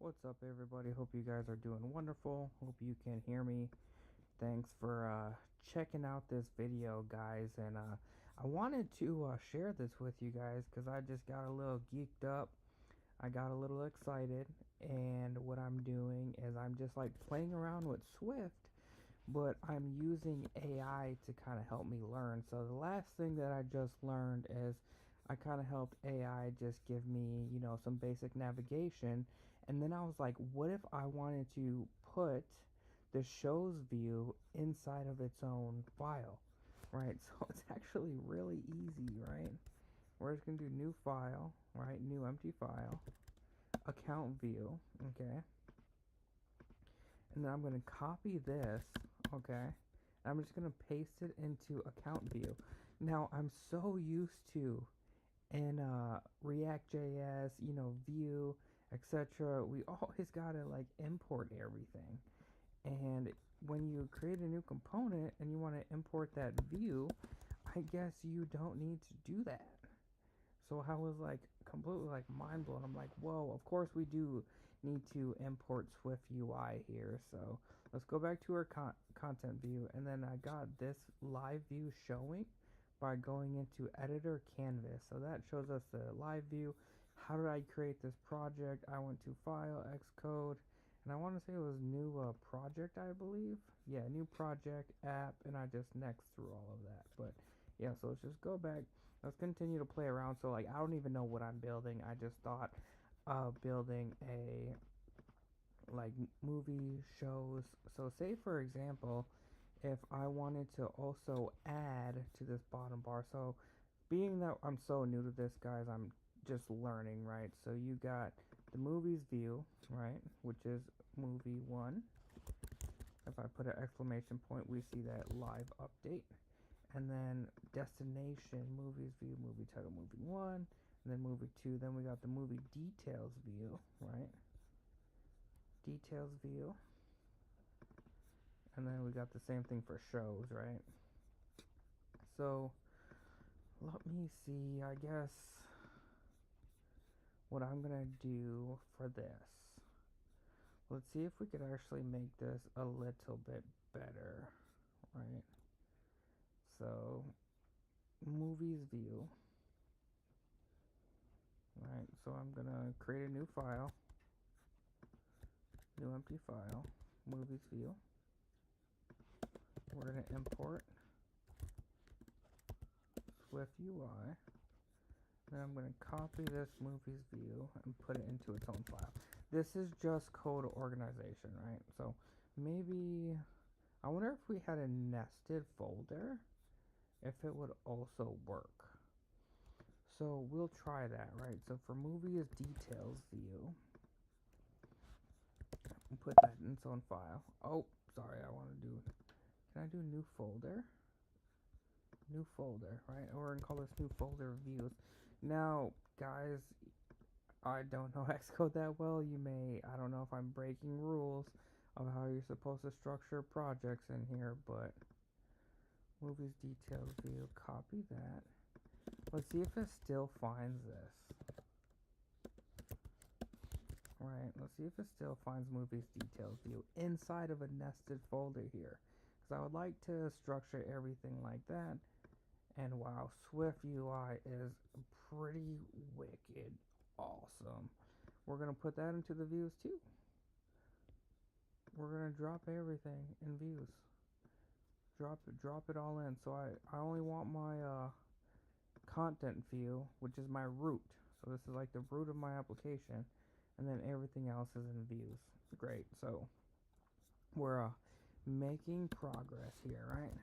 What's up, everybody? Hope you guys are doing wonderful. Hope you can hear me. Thanks for checking out this video, guys. And I wanted to share this with you guys because I just got a little geeked up. I got a little excited. And what I'm doing is I'm just like playing around with Swift, but I'm using AI to kind of help me learn. So the last thing that I just learned is I kind of helped AI just give me, some basic navigation. And then I was like, what if I wanted to put the show's view inside of its own file, right? So it's actually really easy, right? We're just going to do new file, right? New empty file, account view, okay? And then I'm going to copy this, okay? I'm just going to paste it into account view. Now, I'm so used to in React.js, Vue, etc. We always got to like import everything. And when you create a new component and you want to import that view, I guess you don't need to do that. So I was like completely like mind blown. I'm like, whoa, of course we do need to import Swift UI here. So let's go back to our content view. And then I got this live view showing by going into editor canvas. So that shows us the live view. How did I create this project? I went to file, Xcode, and I want to say it was new project, I believe. Yeah, new project app, and I just next through all of that. But yeah, so let's just go back. Let's continue to play around. So like I don't even know what I'm building. I just thought of building a like movie shows. So say for example, if I wanted to also add to this bottom bar. So being that I'm so new to this, guys, I'm just learning, right? So you got the movies view, right, which is movie 1. If I put an exclamation point, we see that live update. And then destination, movies view, movie title, movie 1, and then movie 2. Then we got the movie details view, right? Details view. And then we got the same thing for shows, right? So let me see, I guess what I'm gonna do for this. Let's see if we could actually make this a little bit better, right? So movies view, right? So I'm gonna create a new file, new empty file, movies view. We're gonna import Swift UI. Then I'm gonna copy this movies view and put it into its own file. This is just code organization, right? So maybe I wonder if we had a nested folder, if it would also work. So we'll try that, right? So for movies details view, we'll put that in its own file. Oh, sorry, I want to do, can I do new folder? New folder, right? We're gonna call this new folder views. Now, guys, I don't know Xcode that well. I don't know if I'm breaking rules of how you're supposed to structure projects in here, but movies details view, copy that. Let's see if it still finds this. Right, let's see if it still finds movies details view inside of a nested folder here. Because I would like to structure everything like that. And wow, Swift UI is pretty wicked awesome. We're going to put that into the views too. We're going to drop everything in views. Drop it all in. So I only want my content view, which is my root. So this is like the root of my application, and then everything else is in views. Great. So we're making progress here, right?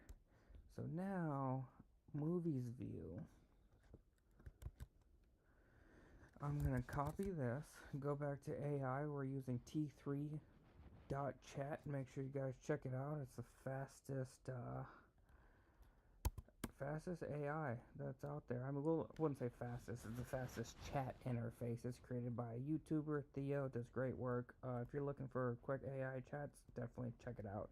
So now movies view. I'm gonna copy this, go back to AI. We're using t3.chat. Make sure you guys check it out. It's the fastest AI that's out there. I mean, wouldn't say fastest. It's the fastest chat interface. It's created by a YouTuber, Theo. Does great work. If you're looking for quick AI chats, definitely check it out.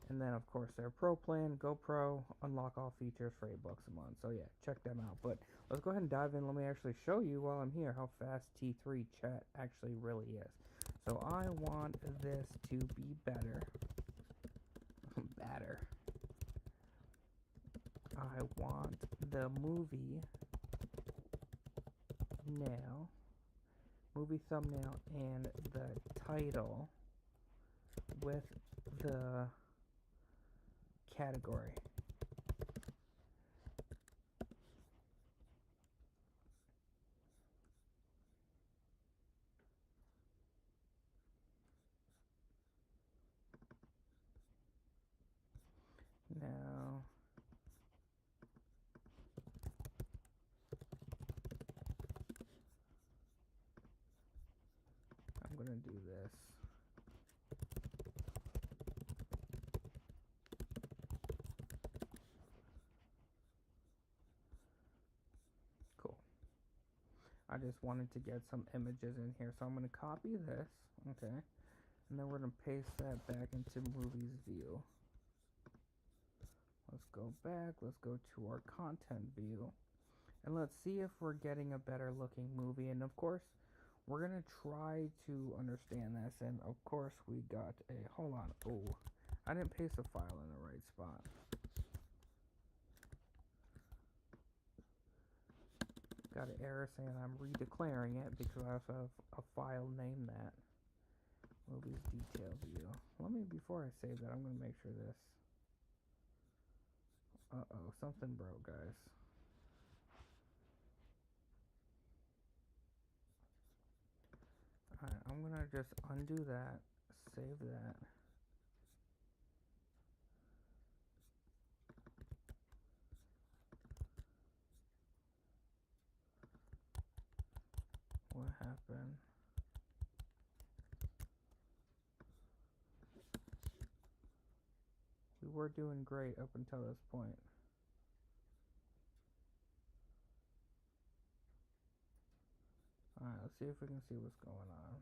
And then, of course, their Pro plan, GoPro, unlock all features for $8 a month. So, yeah, check them out. But let's go ahead and dive in. Let me actually show you while I'm here how fast T3 chat actually really is. So I want this to be better. Better. I want the movie thumbnail and the title with the category. Now, I'm gonna do this. Cool. I just wanted to get some images in here, so I'm gonna copy this, okay, and then we're gonna paste that back into movies view. Let's go back, let's go to our content view, and let's see if we're getting a better looking movie. And of course, we're gonna try to understand this, and of course we got a, hold on, oh, I didn't paste the file in the right spot. Got an error saying I'm redeclaring it because I also have a file named that. Movies detail view. Let me, before I save that, I'm gonna make sure this. Uh-oh, something broke, guys. Alright, I'm gonna just undo that, save that. What happened? We were doing great up until this point. Alright, let's see if we can see what's going on.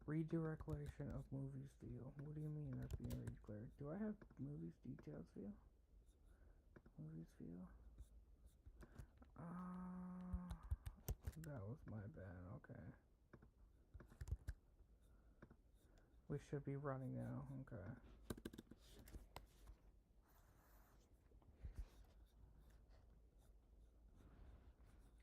Redirection of movies view. What do you mean that's being redeclared? Do I have movies details view? Movies view? That was my bad, okay. We should be running now, okay.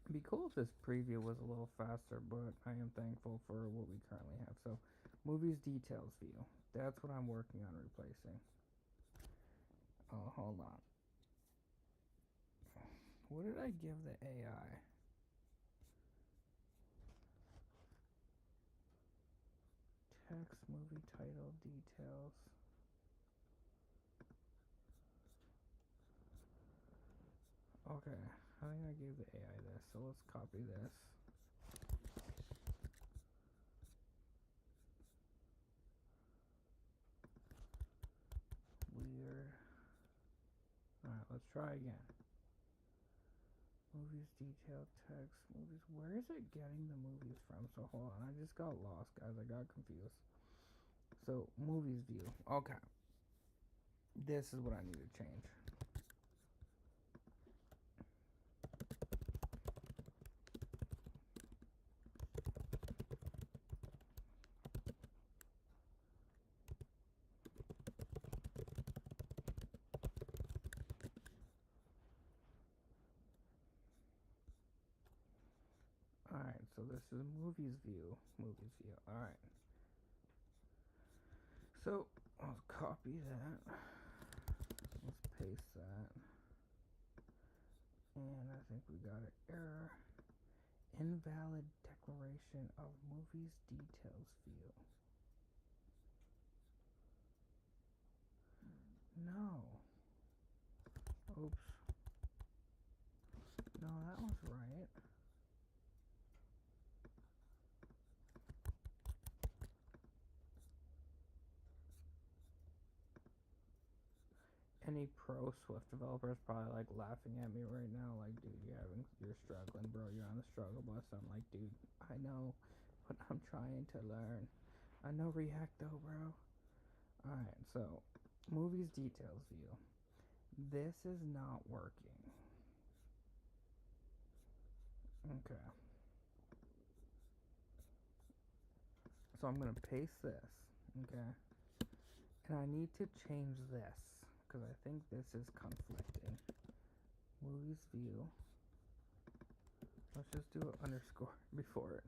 It'd be cool if this preview was a little faster, but I am thankful for what we currently have. So, movies details view. That's what I'm working on replacing. Oh, hold on. What did I give the AI? Text, movie title, details. Okay, I think I gave the AI this, so let's copy this. Weird. Alright, let's try again. Movies, detail, text, movies. Where is it getting the movies from? So hold on, I just got lost, guys. I got confused. So, movies view. Okay. This is what I need to change. Alright, so this is movies view. Movies view. Alright. So, I'll copy that. Let's paste that. And I think we got an error. Invalid declaration of movies details view. No. Oops. No, that was right. Any pro Swift developer is probably like laughing at me right now, like, dude, you're struggling, bro. You're on the struggle bus. I'm like, dude, I know, but I'm trying to learn. I know React though, bro. Alright, so movies details view. This is not working. Okay. So I'm going to paste this, okay? And I need to change this, because I think this is conflicting. Movies view. Let's just do an underscore before it.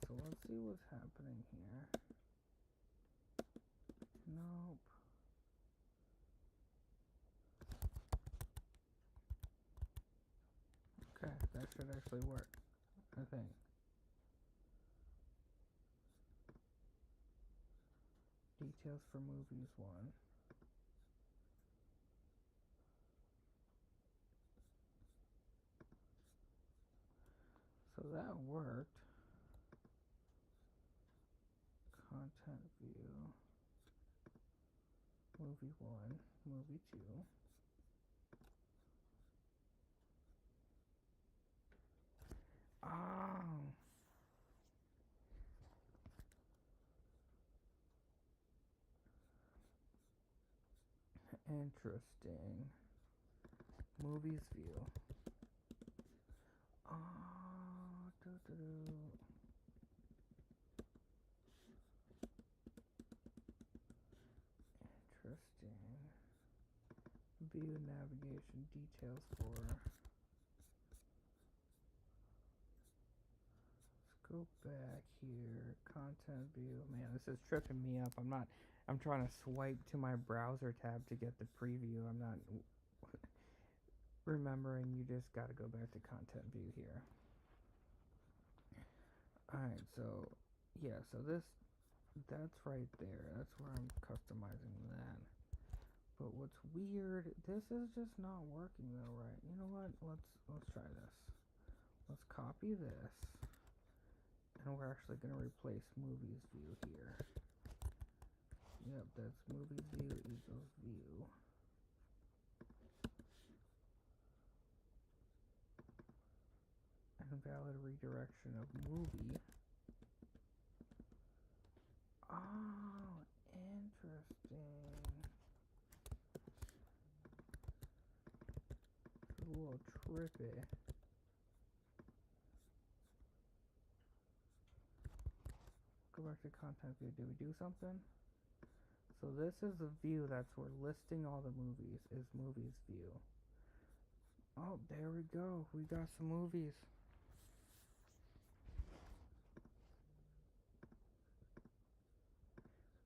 So let's see what's happening here. Nope. Okay, that should actually work, I think. Details for movies 1. So that worked. Content view. Movie 1, movie 2. Oh. Interesting. Movies view. Oh, Interesting. View navigation details for. Let's go back here. Content view. Man, this is tripping me up. I'm trying to swipe to my browser tab to get the preview. I'm not remembering you just got to go back to content view here. Alright, so yeah, so that's right there. That's where I'm customizing that. But what's weird, this is just not working though, right? You know what? Let's try this. Let's copy this. And we're actually gonna replace movies view here. Yep, that's movies view equals view. Invalid redirection of movie. Oh, interesting. It's a little trippy. Go back to content view. Did we do something? So this is the view that's where listing all the movies is movies view. Oh, there we go. We got some movies.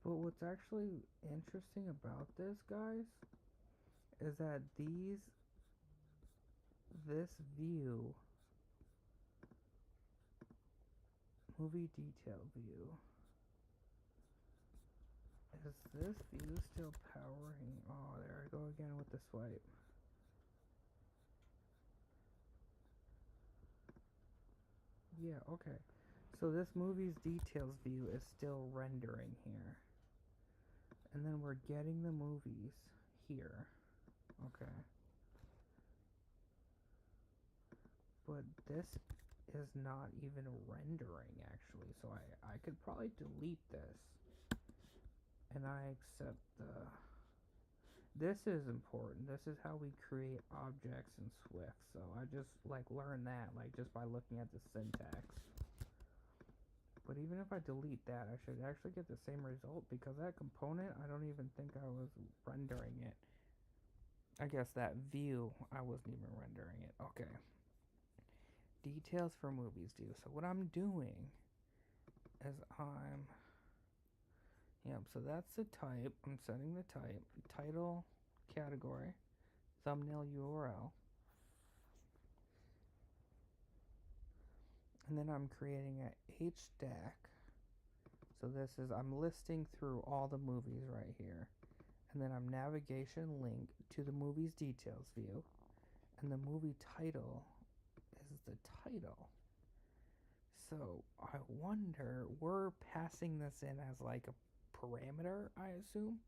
But what's actually interesting about this, guys, is that this view, movie detail view, is this view still powering? Oh, there I go again with the swipe. Yeah, okay. So this movie's details view is still rendering here. And then we're getting the movies here. Okay. But this is not even rendering actually. So I could probably delete this. And I accept the... This is important. This is how we create objects in Swift. So I just learned that just by looking at the syntax. But even if I delete that, I should actually get the same result because that component, I don't even think I was rendering it. I guess that view, I wasn't even rendering it. Okay. Details for movies view. So what I'm doing is yep, so that's the type. I'm setting the type. Title, category, thumbnail URL. And then I'm creating a HStack. So this is, I'm listing through all the movies right here. And then I'm navigation link to the movie's details view. And the movie title is the title. So I wonder, we're passing this in as like a parameter, I assume.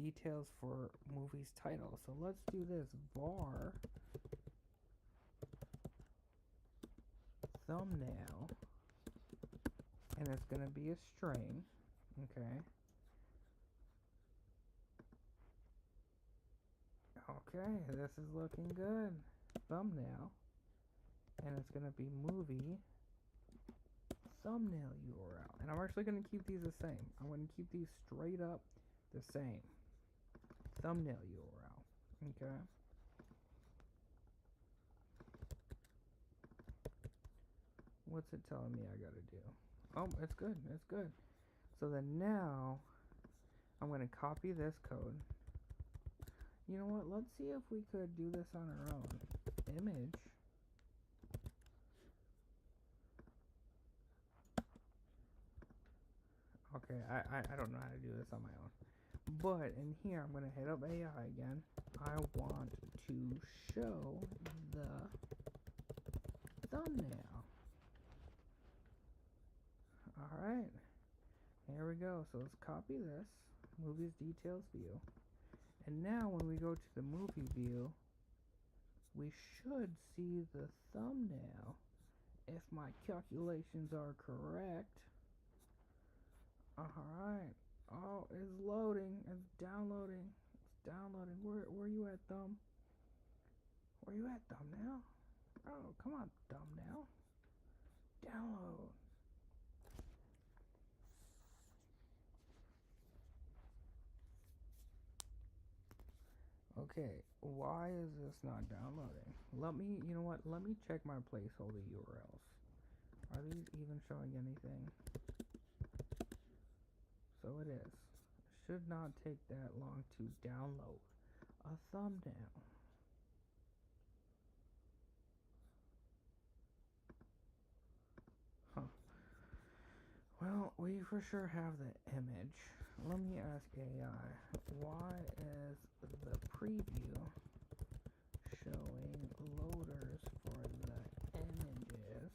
Details for movie's title. So let's do this. Var thumbnail. And it's going to be a string. Okay. Okay, this is looking good. Thumbnail. and it's gonna be movie thumbnail URL. And I'm actually gonna keep these the same. I'm gonna keep these straight up the same. Thumbnail URL. Okay. What's it telling me I gotta do? Oh, it's good. It's good. So then now I'm gonna copy this code. You know what? Let's see if we could do this on our own. Image. Okay, I don't know how to do this on my own. But in here, I'm going to hit up AI again. I want to show the thumbnail. Alright, here we go. So let's copy this. Movies details view. And now when we go to the movie view, we should see the thumbnail if my calculations are correct. Alright. Oh, it's loading. It's downloading. It's downloading. Where you at, thumb? Where you at, thumbnail? Oh, come on, thumbnail. Download. Okay, why is this not downloading? You know what? Let me check my placeholder URLs. Are these even showing anything? So it is. Should not take that long to download a thumbnail. Huh. Well, we for sure have the image. Let me ask AI, why is the preview showing loaders for the images?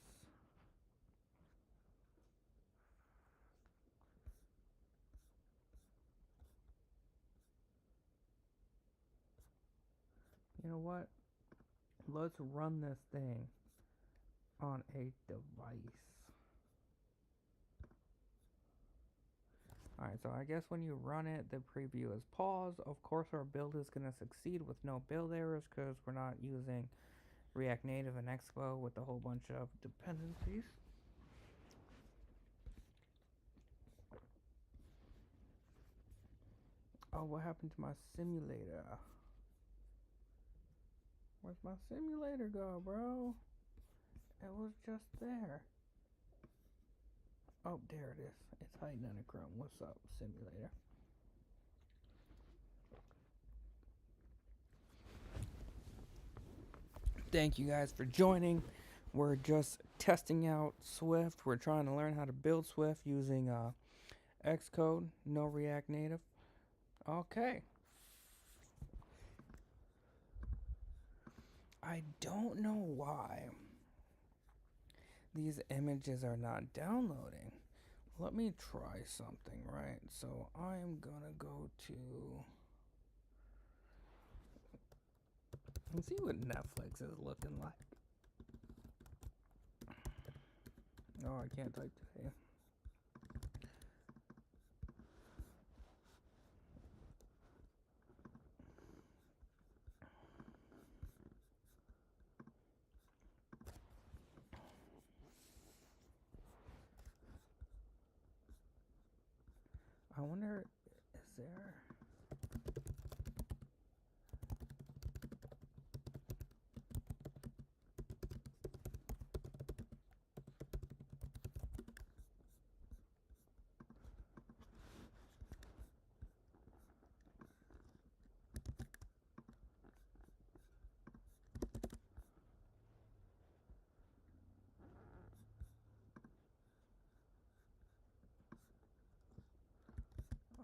You know what? Let's run this thing on a device. Alright, so I guess when you run it, the preview is paused. Of course, our build is going to succeed with no build errors because we're not using React Native and Expo with a whole bunch of dependencies. Oh, what happened to my simulator? Where's my simulator go, bro? It was just there. Oh, there it is. It's hiding under Chrome. What's up, simulator? Thank you guys for joining. We're just testing out Swift. We're trying to learn how to build Swift using Xcode, no React Native. Okay. I don't know why these images are not downloading. Let me try something, right? So I'm gonna go to and see what Netflix is looking like. Oh, I can't type today. I wonder, is there...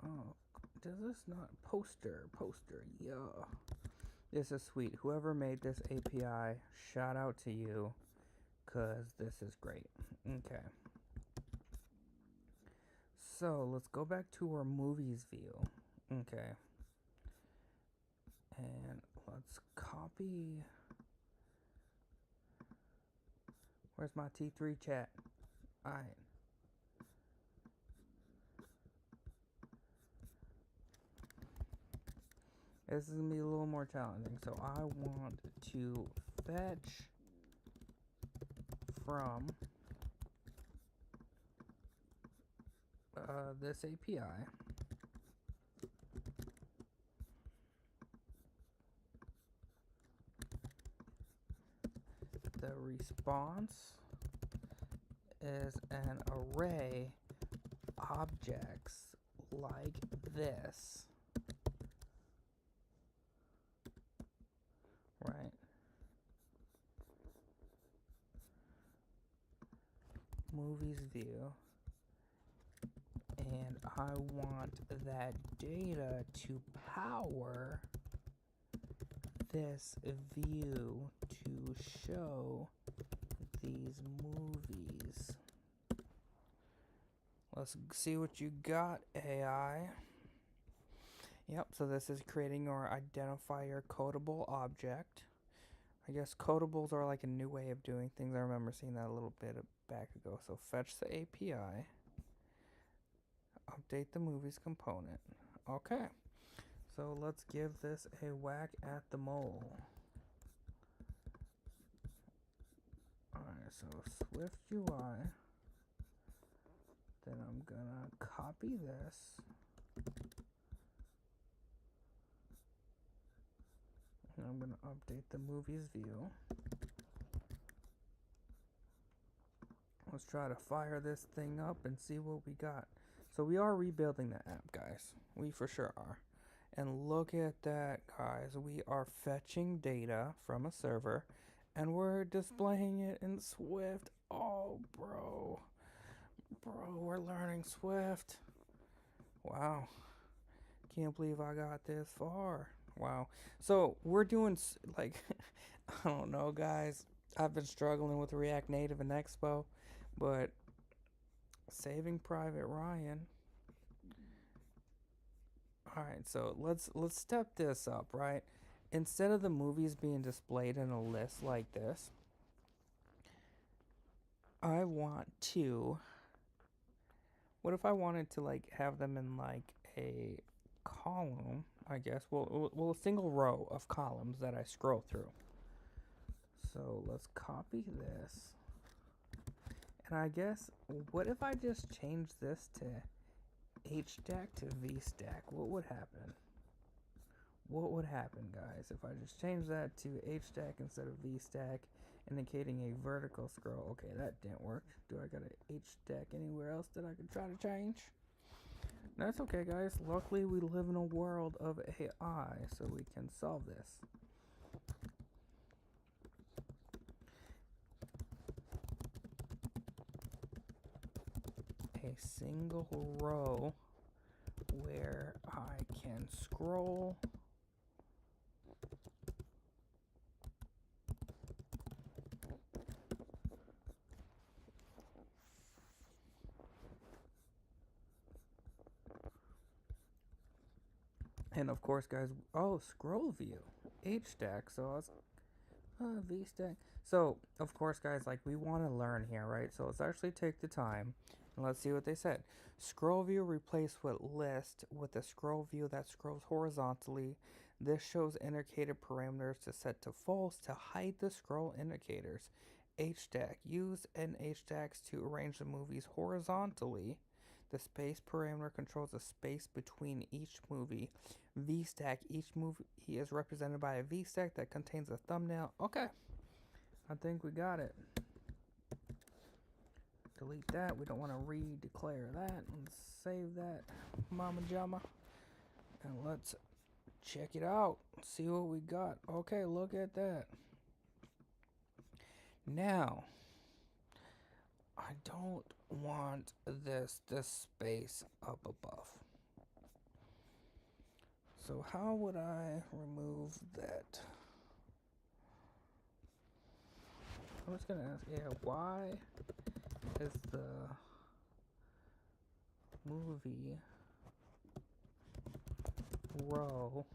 Oh, does this not... Poster, yeah. This is sweet. Whoever made this API, shout out to you, because this is great. Okay. So, let's go back to our movies view. Okay. And let's copy... Where's my T3 chat? Alright. This is going to be a little more challenging. So I want to fetch from this API. The response is an array objects like this, right? Movies view, and I want that data to power this view to show these movies. Let's see what you got, AI. Yep, so this is creating your identifier codable object. I guess codables are like a new way of doing things. I remember seeing that a little bit back ago. So fetch the API. Update the movies component. Okay. So let's give this a whack at the mole. Alright, so Swift UI. Then I'm gonna copy this. And I'm gonna update the movies view. Let's try to fire this thing up and see what we got. So we are rebuilding the app, guys. We for sure are. And look at that, guys. We are fetching data from a server and we're displaying it in Swift. Oh, bro. Bro, we're learning Swift. Wow. Can't believe I got this far. Wow. So we're doing, like, I don't know, guys. I've been struggling with React Native and Expo, but Saving Private Ryan. All right, so let's step this up, right? Instead of the movies being displayed in a list like this, I want to, what if I wanted to like have them in like a column, I guess, well a single row of columns that I scroll through. So let's copy this. And I guess, what if I just change this to HStack to VStack? What would happen? What would happen, guys, if I just change that to HStack instead of VStack, indicating a vertical scroll? Okay, that didn't work. Do I got a HStack anywhere else that I could try to change? That's okay, guys. Luckily, we live in a world of AI, so we can solve this. A single row where I can scroll and of course, guys, oh, scroll view, HStack, so I was VStack. So of course, guys, like, we want to learn here, right? So let's actually take the time and let's see what they said. Scroll view replaced with list with a scroll view that scrolls horizontally. This shows indicator parameters to set to false to hide the scroll indicators. HStack. Use an HStack to arrange the movies horizontally. The space parameter controls the space between each movie. VStack. Each movie is represented by a VStack that contains a thumbnail. Okay. I think we got it. Delete that. We don't want to redeclare that. Let's save that, Mama Jama. And let's check it out. See what we got. Okay, look at that. Now, I don't want this space up above. So how would I remove that? I'm just gonna ask, yeah, why is the movie row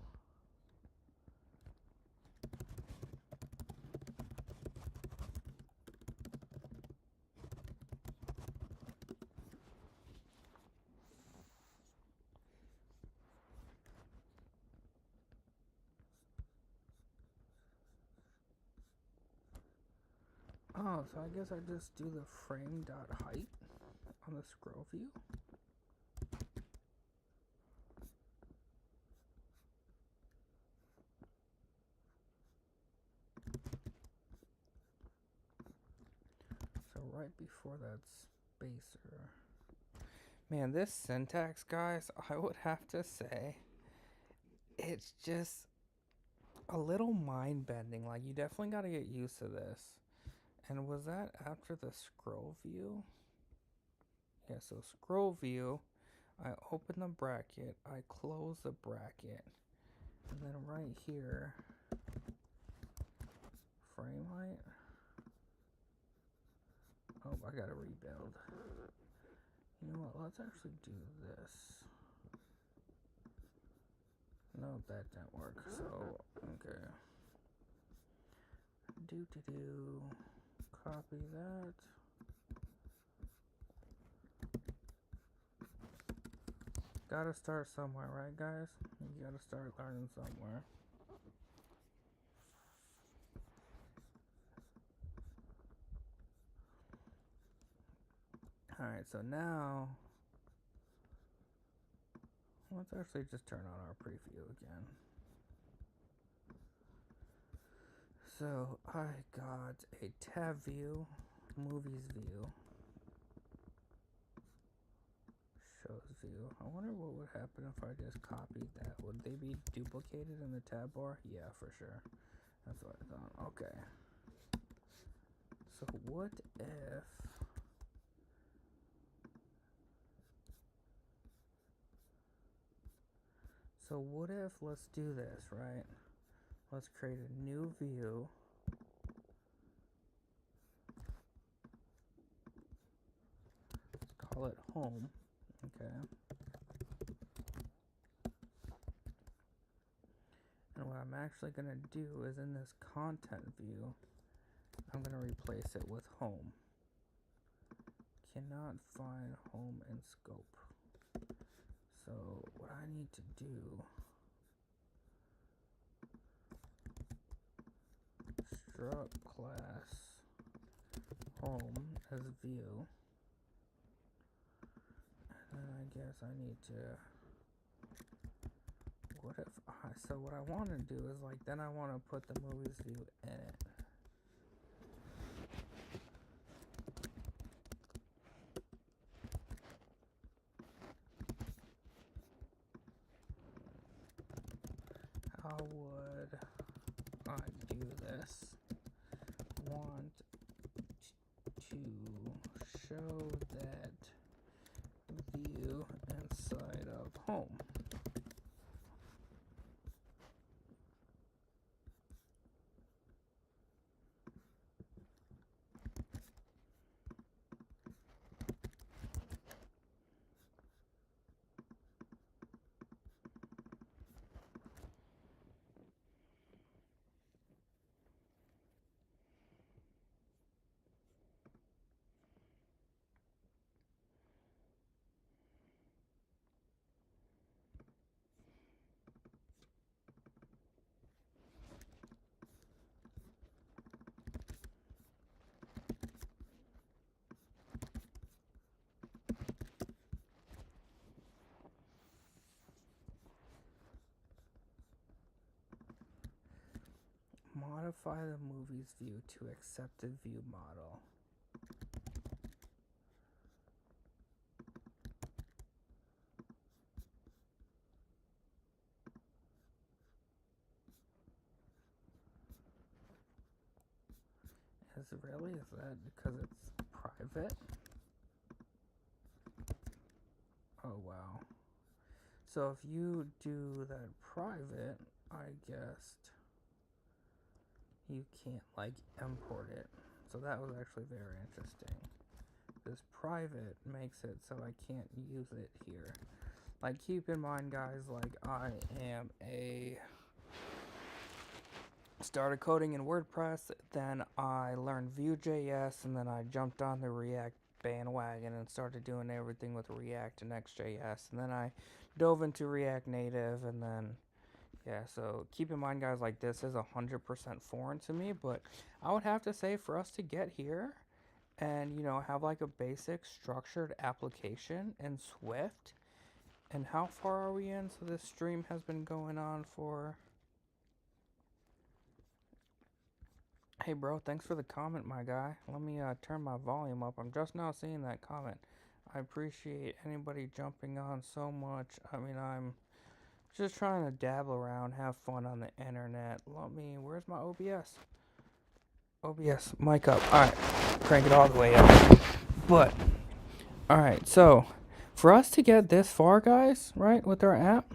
Oh, so I guess I just do the frame dot height on the scroll view. So right before that spacer. Man, this syntax, guys, I would have to say, it's just a little mind-bending. Like, you definitely got to get used to this. And was that after the scroll view? Yeah, so scroll view, I open the bracket, I close the bracket, and then right here, frame height. Oh, I gotta rebuild. You know what, let's actually do this. No, that didn't work, so, okay. Copy that. Gotta start somewhere, right, guys? You gotta start learning somewhere. Alright, so now, let's actually just turn on our preview again. So, I got a tab view, movies view, shows view. I wonder what would happen if I just copied that. Would they be duplicated in the tab bar? Yeah, for sure. That's what I thought. Okay. So what if... So what if, let's do this, right? Let's create a new view. Let's call it home. Okay. And what I'm actually going to do is in this content view, I'm going to replace it with home. Cannot find home in scope. So what I need to do, struct class home as view. And I guess I need to, what if so what I want to do is like, then I want to put the movies view in it. How would I do this? Want to show that view inside of home. Modify the movies view to accept the view model. Is that because it's private? Oh wow. So if you do that private, I guess you can't like import it. So that was actually very interesting. This private makes it so I can't use it here. Like, keep in mind, guys, like, I am started coding in WordPress, then I learned Vue.js, and then I jumped on the React bandwagon and started doing everything with React and Next.js, and then I dove into React Native, and then Yeah, so keep in mind, guys, like this is 100% foreign to me, but I would have to say for us to get here and, have like a basic structured application in Swift. And how far are we in? So this stream has been going on for... Hey, bro, thanks for the comment, my guy. Let me turn my volume up. I'm just now seeing that comment. I appreciate anybody jumping on so much. I mean, I'm just trying to dabble around, have fun on the internet. Where's my OBS? OBS, mic up. Alright, crank it all the way up. But, alright, so, for us to get this far, guys, right, with our app,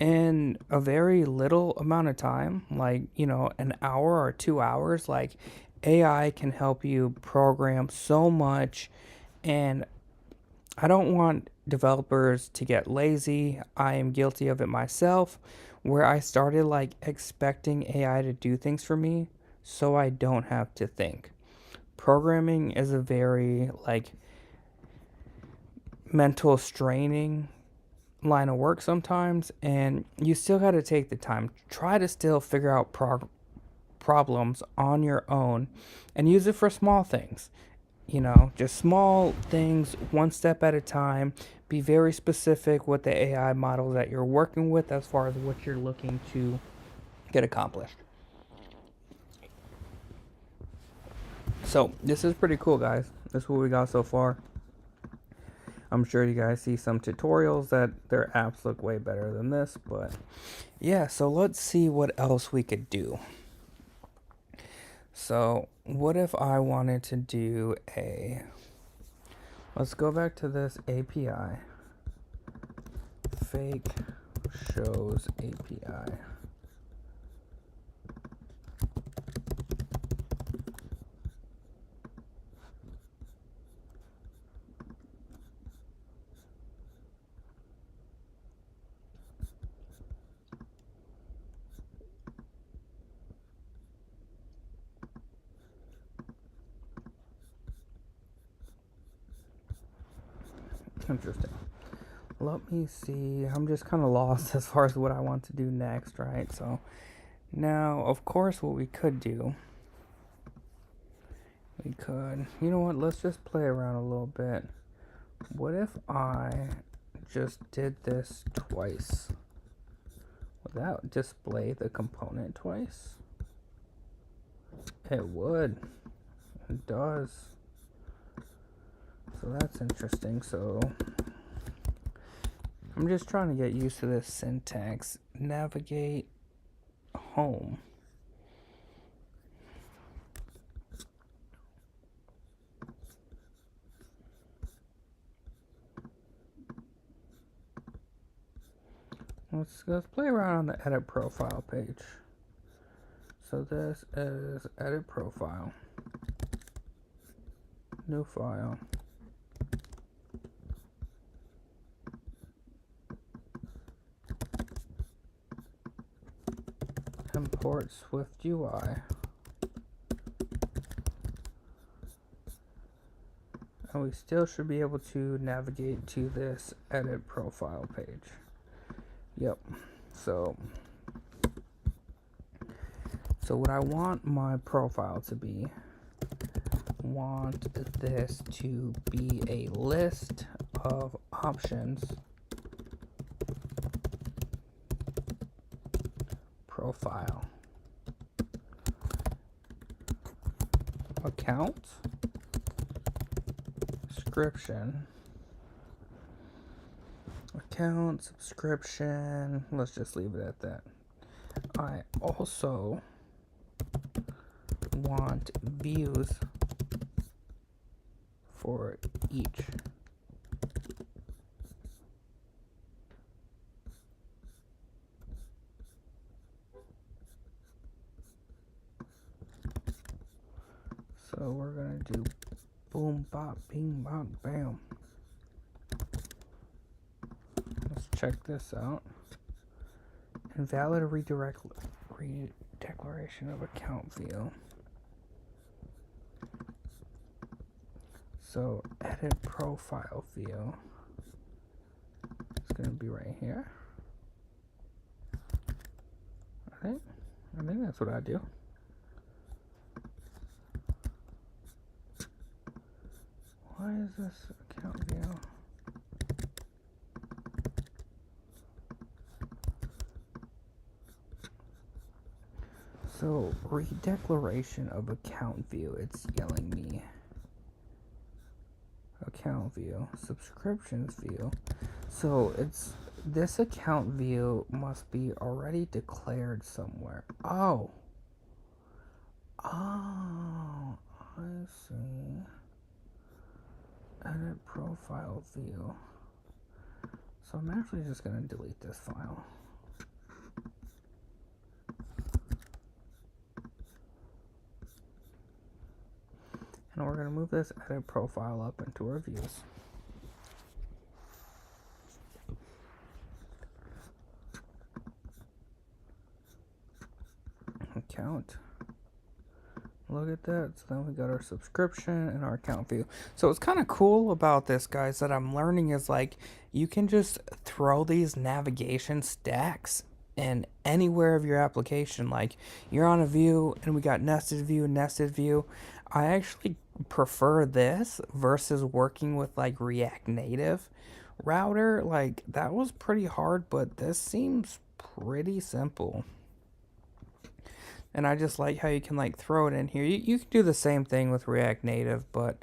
in a very little amount of time, like, an hour or 2 hours, like, AI can help you program so much, and I don't want developers to get lazy. I am guilty of it myself, where I started like expecting AI to do things for me so I don't have to think. Programming is a very like mental straining line of work sometimes, and you still got to take the time. Try to still figure out problems on your own and use it for small things. Just small things, one step at a time. Be very specific with the AI models that you're working with as far as what you're looking to get accomplished. So, this is pretty cool, guys. This is what we got so far. I'm sure you guys see some tutorials that their apps look way better than this, but yeah, so let's see what else we could do. So, what if I wanted to do let's go back to this API. Fake shows API. Interesting. Let me see. I'm just kind of lost as far as what I want to do next, right? So now, of course, what we could do, you know what? Let's just play around a little bit. What if I just did this twice? Would that display the component twice? It would. It does. So that's interesting. So I'm just trying to get used to this syntax. Navigate home. Let's play around on the edit profile page. So this is edit profile. New file. Import Swift UI. And we still should be able to navigate to this edit profile page. Yep. So what I want my profile to be, want this to be a list of options. Profile. Account. Subscription. Account, subscription. Let's just leave it at that. I also want views for each. So we're gonna do boom, bop, bing, bop, bam. Let's check this out. Invalid declaration of account view. So edit profile view. should be right here. I think that's what I do. Why is this account view? So, redeclaration of account view, it's yelling me. Account view, subscriptions view. So, this account view must be already declared somewhere. Oh, I see. Edit profile view. So I'm actually just going to delete this file. And we're going to move this edit profile up into our views. Account. Look at that. So then we got our subscription and our account view. So what's kind of cool about this, guys, that I'm learning is like you can just throw these navigation stacks in anywhere of your application. Like you're on a view and we got nested view, nested view. I actually prefer this versus working with like React Native router. Like that was pretty hard, but this seems pretty simple. And I just like how you can like throw it in here. You can do the same thing with React Native, but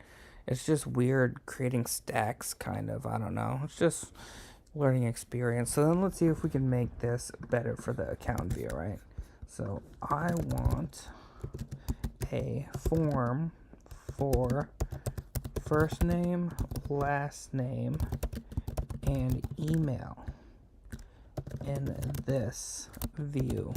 it's just weird creating stacks kind of. I don't know. It's just learning experience. So then let's see if we can make this better for the account view, right? So I want a form for first name, last name, and email in this view.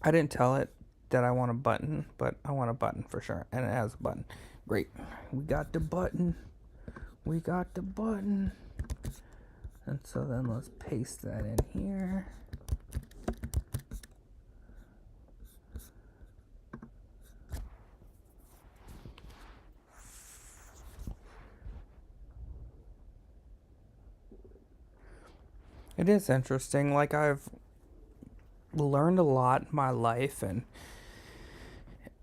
I didn't tell it that I want a button, but I want a button for sure. And it has a button. Great. We got the button. We got the button. And so then let's paste that in here. It is interesting. Like I've learned a lot in my life, and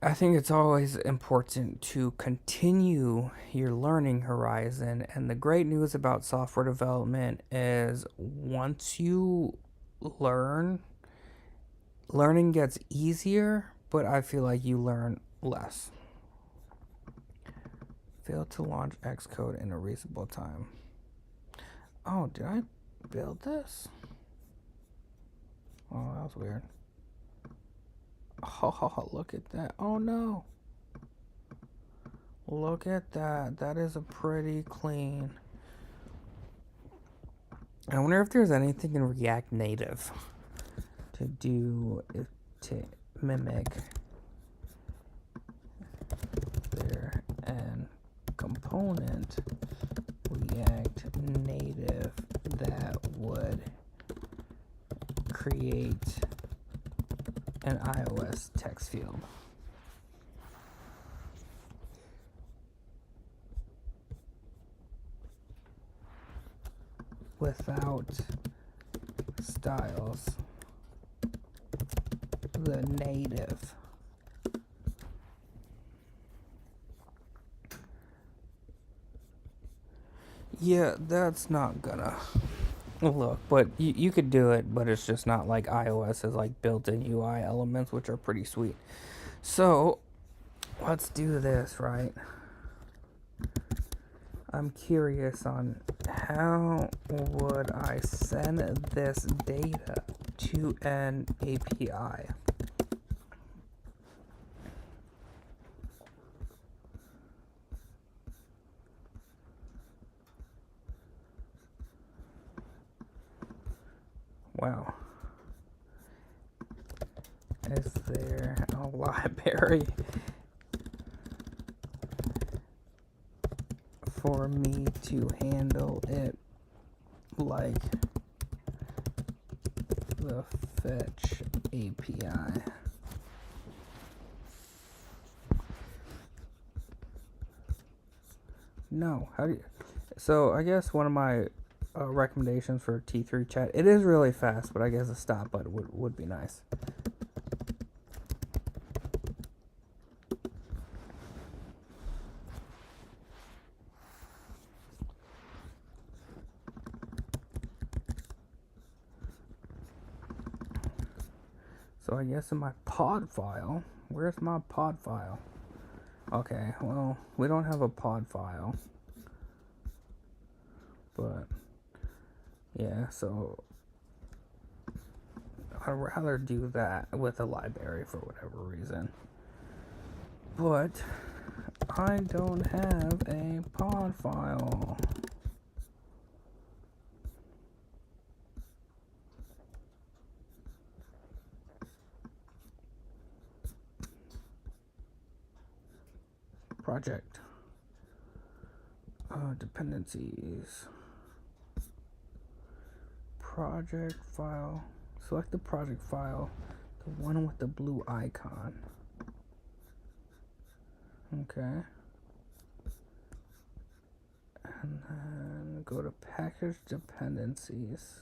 I think it's always important to continue your learning horizon. And the great news about software development is once you learn, learning gets easier, but I feel like you learn less. Failed to launch Xcode in a reasonable time. Oh, did I build this? Oh, that was weird. Oh, look at that. Oh, no. Look at that. That is a pretty clean. I wonder if there's anything in React Native to mimic there and component React Native that would create an iOS text field. Without styles, the native. Yeah, that's not gonna look, but you could do it, but it's just not like iOS has like built-in UI elements, which are pretty sweet. So let's do this, right? I'm curious on how would I send this data to an API? Wow. Is there a library for me to handle it like the Fetch API? No. How do you... So I guess one of my recommendations for T3 chat, it is really fast, but I guess a stop button would be nice. So I guess in my pod file, where's my pod file? Okay, well, we don't have a pod file. But, yeah, so I'd rather do that with a library for whatever reason. But I don't have a pod file. Project. Dependencies. Project file. Select the project file, the one with the blue icon. Okay. And then go to package dependencies.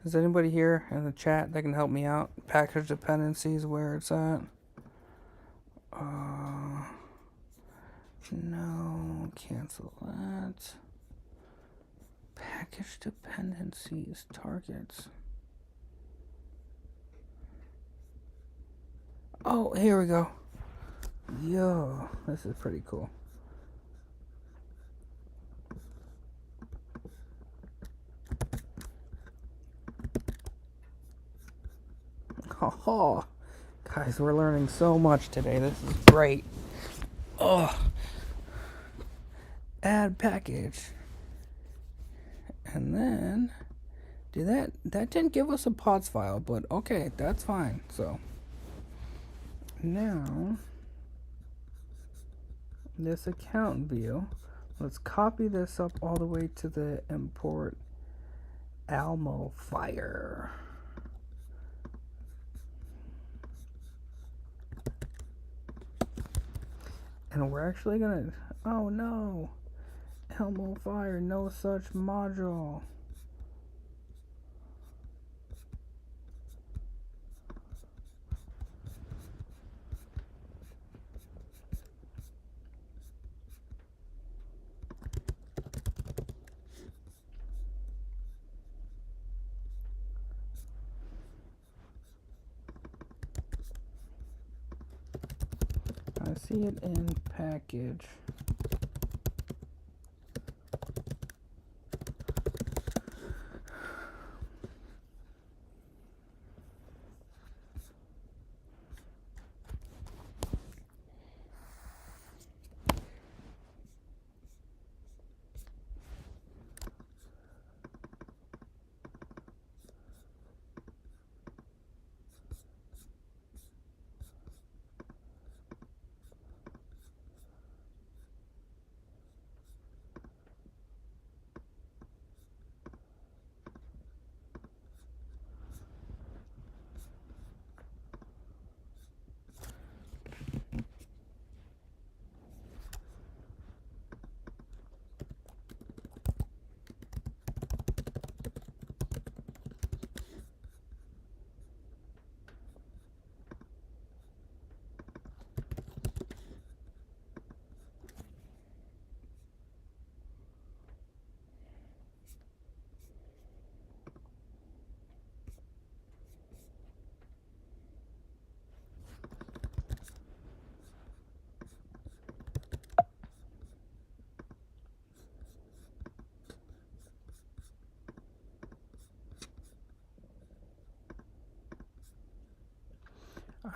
Is anybody here in the chat that can help me out? Package dependencies, where it's at? No, cancel that. Package dependencies, targets. Oh, here we go. Yo, this is pretty cool. Oh, guys, we're learning so much today. This is great. Oh, add package. And then, that didn't give us a pods file, but okay, that's fine. So, now, this account view, let's copy this up all the way to the import Almo Fire. And we're actually gonna, oh no, Elmo Fire, no such module. I see it in package.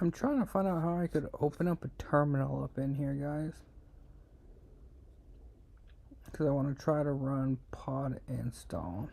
I'm trying to find out how I could open up a terminal up in here, guys. Because I want to try to run pod install.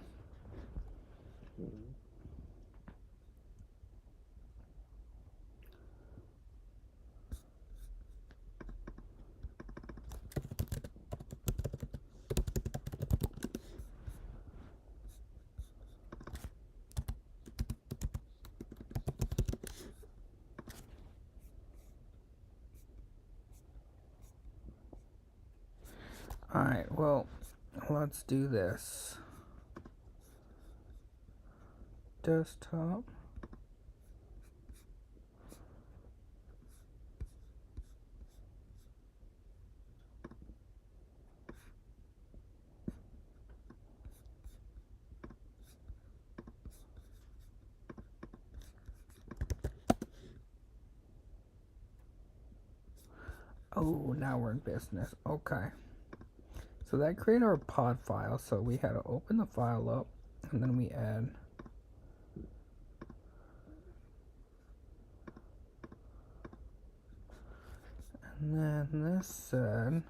Alright, well, let's do this. Desktop. Oh, now we're in business. Okay. So that created our pod file. So we had to open the file up, and then we add and then this said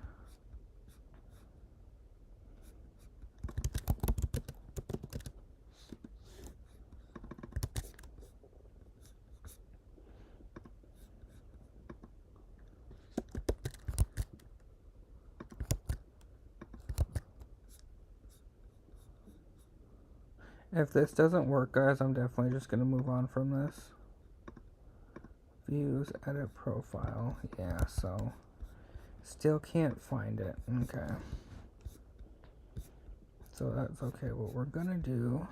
if this doesn't work, guys, I'm definitely just going to move on from this. Views, edit profile. Yeah, so still can't find it. Okay. So that's okay. What we're going to do,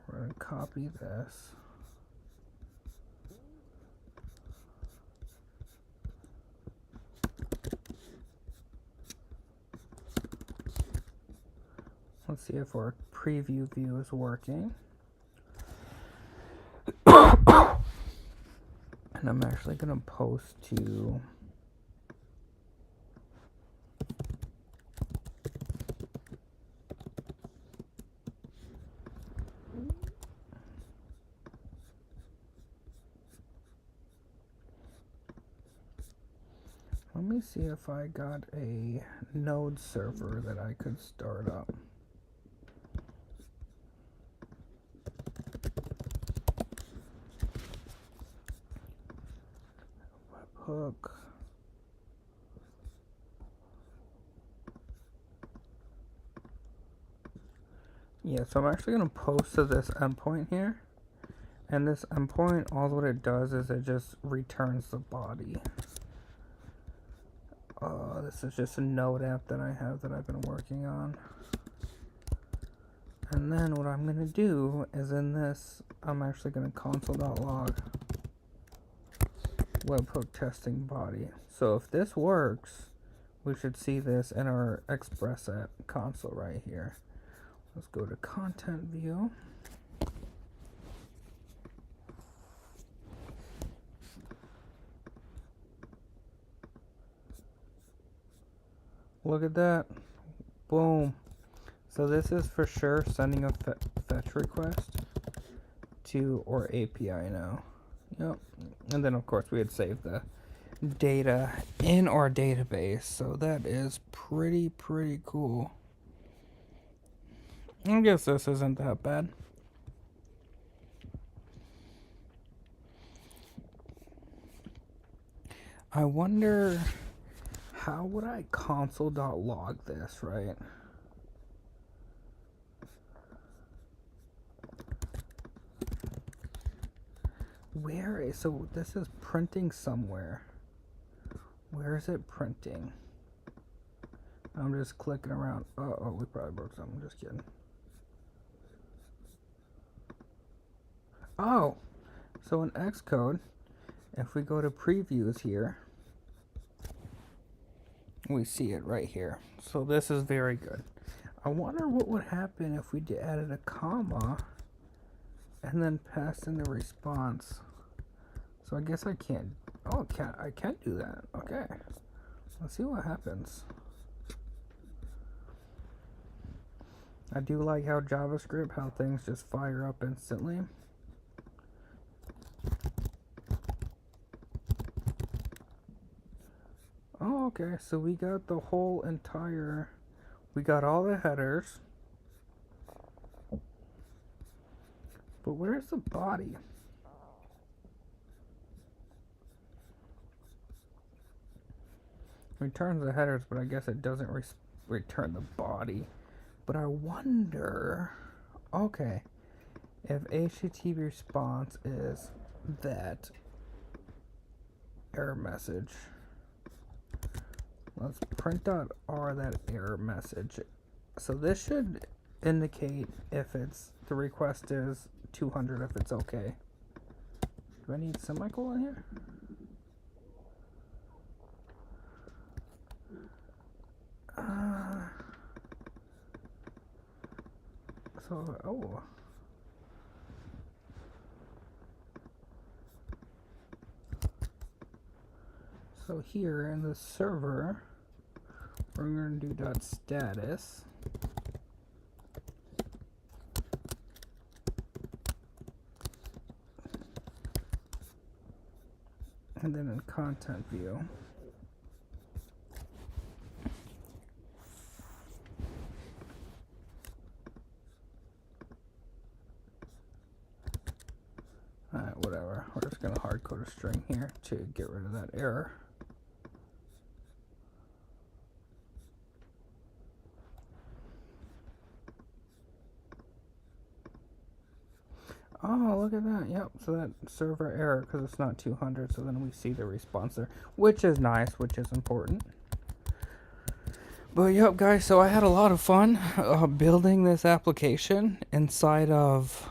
we're going to copy this. Let's see if our preview view is working. And I'm actually going to post to let me see if I got a node server that I could start up. Webhook. Yeah, so I'm actually going to post to this endpoint here. And this endpoint, all what it does is it just returns the body. This is just a node app that I have that I've been working on. And then what I'm going to do is in this, I'm actually going to console.log webhook testing body. So if this works, we should see this in our Express app console right here. Let's go to content view. Look at that. Boom. So this is for sure sending a fetch request to our API now. Yep. And then of course we had saved the data in our database. So that is pretty cool. I guess this isn't that bad. I wonder how would I console.log this, right? Where is, so this is printing somewhere. Where is it printing? I'm just clicking around. Oh, we probably broke something. Just kidding. Oh, so in Xcode, if we go to previews here, we see it right here. So this is very good. I wonder what would happen if we added a comma and then passed in the response. So I guess I can't. Oh, I can't do that. Okay. Let's see what happens. I do like how JavaScript, how things just fire up instantly. Oh, okay. So we got the whole entire, we got all the headers. But where's the body? Returns the headers, but I guess it doesn't return the body. But I wonder, okay, if HTTP response is that error message. Let's print out R that error message. So this should indicate if it's the request is 200, if it's okay. Do I need semicolon here? So here in the server, we're going to do .status. And then in content view, whatever. We're just going to hard code a string here to get rid of that error. Oh, look at that. Yep, so that server error because it's not 200, so then we see the response there, which is nice, which is important. But yep, guys, so I had a lot of fun building this application inside of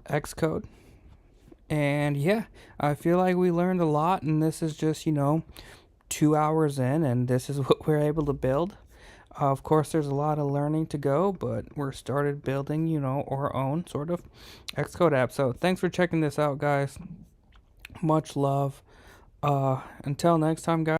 Xcode. And yeah, I feel like we learned a lot, and this is just, 2 hours in, and this is what we're able to build. Of course, there's a lot of learning to go, but we're started building, our own sort of Xcode app. So thanks for checking this out, guys. Much love. Until next time, guys.